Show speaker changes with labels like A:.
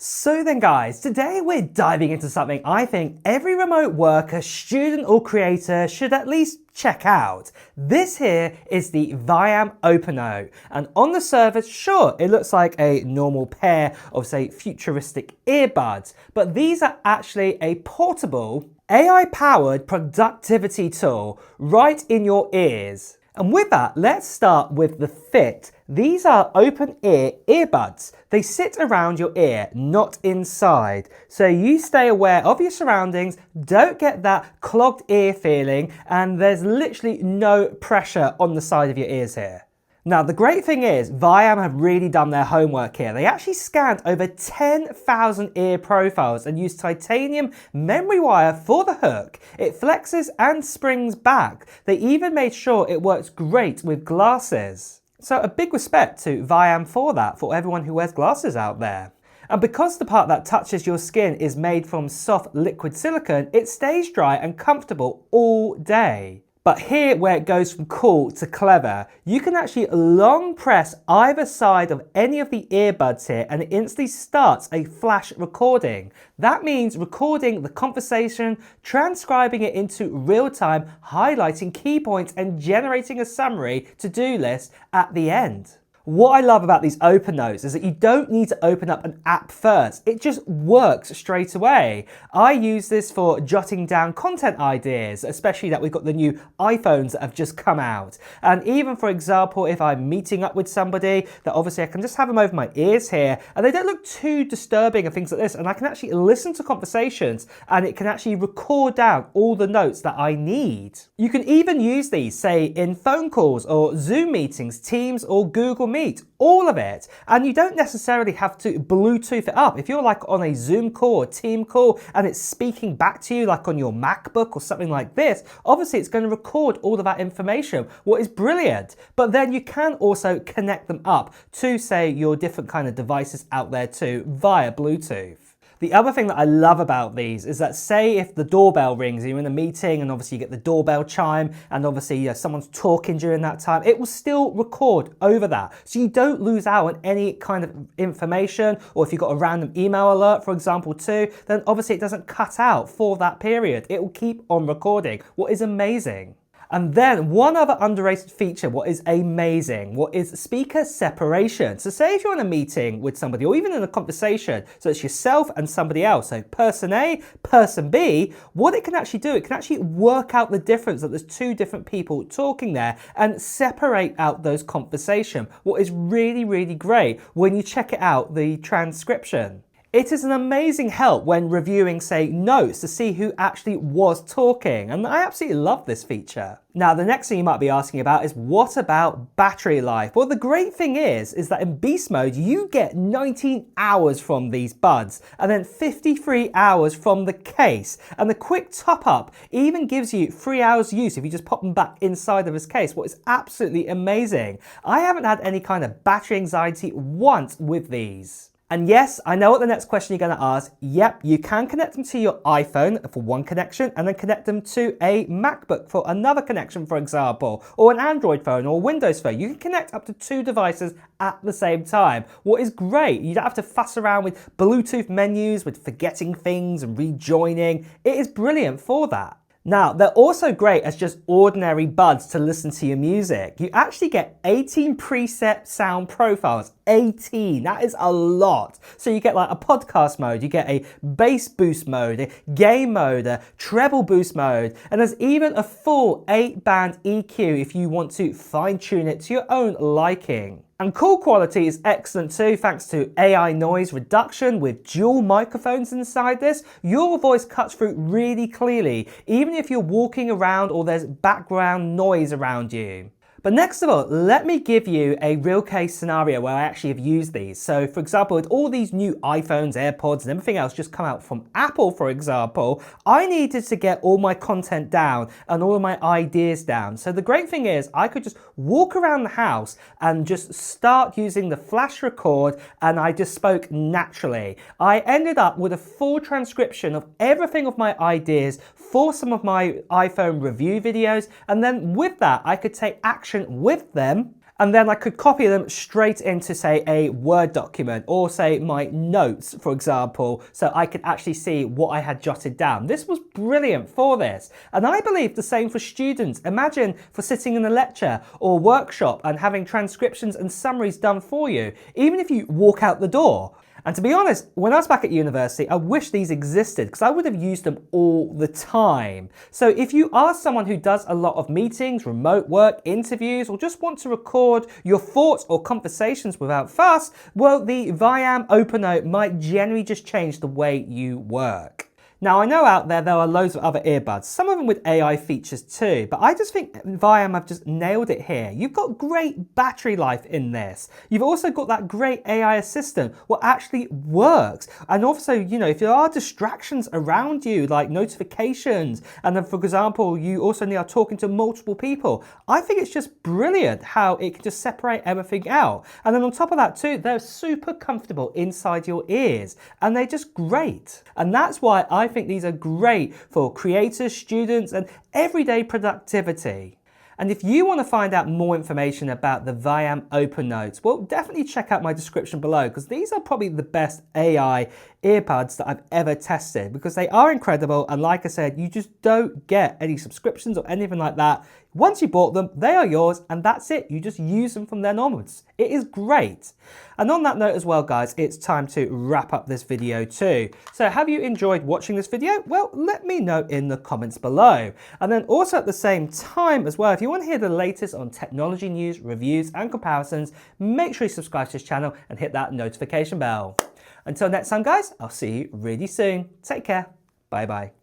A: So then guys, today we're diving into something I think every remote worker, student or creator should at least check out. This here is the viaim OpenNote, and on the surface, sure, it looks like a normal pair of say futuristic earbuds, but these are actually a portable AI-powered productivity tool right in your ears. And with that, let's start with the fit. These are open ear earbuds. They sit around your ear, not inside. So you stay aware of your surroundings, don't get that clogged ear feeling, and there's literally no pressure on the side of your ears here. Now, the great thing is, viaim have really done their homework here. They actually scanned over 10,000 ear profiles and used titanium memory wire for the hook. It flexes and springs back. They even made sure it works great with glasses. So a big respect to viaim for that, for everyone who wears glasses out there. And because the part that touches your skin is made from soft liquid silicone, it stays dry and comfortable all day. But here where it goes from cool to clever, you can actually long press either side of any of the earbuds here and it instantly starts a flash recording. That means recording the conversation, transcribing it into real time, highlighting key points and generating a summary to-do list at the end. What I love about these OpenNotes is that you don't need to open up an app first. It just works straight away. I use this for jotting down content ideas, especially that we've got the new iPhones that have just come out. And even, for example, if I'm meeting up with somebody, that obviously I can just have them over my ears here and they don't look too disturbing and things like this. And I can actually listen to conversations and it can actually record down all the notes that I need. You can even use these, say, in phone calls or Zoom meetings, Teams or Google Meet, all of it. And you don't necessarily have to Bluetooth it up. If you're like on a Zoom call or team call and it's speaking back to you like on your MacBook or something like this, obviously it's going to record all of that information, what is brilliant. But then you can also connect them up to say your different kind of devices out there too via Bluetooth. The other thing that I love about these is that say if the doorbell rings, you're in a meeting and obviously you get the doorbell chime and obviously someone's talking during that time, it will still record over that. So you don't lose out on any kind of information, or if you've got a random email alert, for example, too, then obviously it doesn't cut out for that period. It will keep on recording, what is amazing. And then one other underrated feature, what is amazing, what is speaker separation. So say if you're in a meeting with somebody or even in a conversation, so it's yourself and somebody else, so person A, person B, what it can actually do, it can actually work out the difference that there's two different people talking there and separate out those conversations. What is really, really great when you check it out, the transcription. It is an amazing help when reviewing, say, notes to see who actually was talking, and I absolutely love this feature. Now, the next thing you might be asking about is what about battery life? Well, the great thing is that in beast mode, you get 19 hours from these buds and then 53 hours from the case. And the quick top up even gives you 3 hours use if you just pop them back inside of this case, what is absolutely amazing. I haven't had any kind of battery anxiety once with these. And yes, I know what the next question you're going to ask. Yep, you can connect them to your iPhone for one connection and then connect them to a MacBook for another connection, for example, or an Android phone or a Windows phone. You can connect up to 2 devices at the same time. What is great, you don't have to fuss around with Bluetooth menus, with forgetting things and rejoining. It is brilliant for that. Now, they're also great as just ordinary buds to listen to your music. You actually get 18 preset sound profiles. 18, that is a lot. So you get like a podcast mode, you get a bass boost mode, a gain mode, a treble boost mode, and there's even a full 8-band EQ if you want to fine tune it to your own liking. And call quality is excellent too, thanks to AI noise reduction with dual microphones inside this. Your voice cuts through really clearly, even if you're walking around or there's background noise around you. But next of all, let me give you a real case scenario where I actually have used these. So for example, with all these new iPhones, AirPods and everything else just come out from Apple, for example, I needed to get all my content down and all of my ideas down. So the great thing is I could just walk around the house and just start using the flash record and I just spoke naturally. I ended up with a full transcription of everything of my ideas for some of my iPhone review videos, and then with that I could take action with them and then I could copy them straight into, say, a Word document or, say, my notes, for example, so I could actually see what I had jotted down. This was brilliant for this. And I believe the same for students. Imagine for sitting in a lecture or workshop and having transcriptions and summaries done for you, even if you walk out the door. And to be honest, when I was back at university, I wish these existed because I would have used them all the time. So if you are someone who does a lot of meetings, remote work, interviews, or just want to record your thoughts or conversations without fuss, well, the viaim OpenNote might generally just change the way you work. Now, I know out there are loads of other earbuds, some of them with AI features too, but I just think viaim have just nailed it here. You've got great battery life in this. You've also got that great AI assistant, what actually works. And also, you know, if there are distractions around you, like notifications, and then, for example, you also are talking to multiple people, I think it's just brilliant how it can just separate everything out. And then on top of that too, they're super comfortable inside your ears, and they're just great. And that's why I think these are great for creators, students, and everyday productivity. And if you want to find out more information about the viaim OpenNote, well, definitely check out my description below, because these are probably the best AI earbuds that I've ever tested, because they are incredible. And like I said, you just don't get any subscriptions or anything like that. Once you bought them, they are yours, and that's it. You just use them from then onwards. It is great. And on that note as well, guys, it's time to wrap up this video too. So have you enjoyed watching this video? Well, let me know in the comments below. And then also at the same time as well, if you want to hear the latest on technology news, reviews, and comparisons, make sure you subscribe to this channel and hit that notification bell. Until next time, guys, I'll see you really soon. Take care. Bye-bye.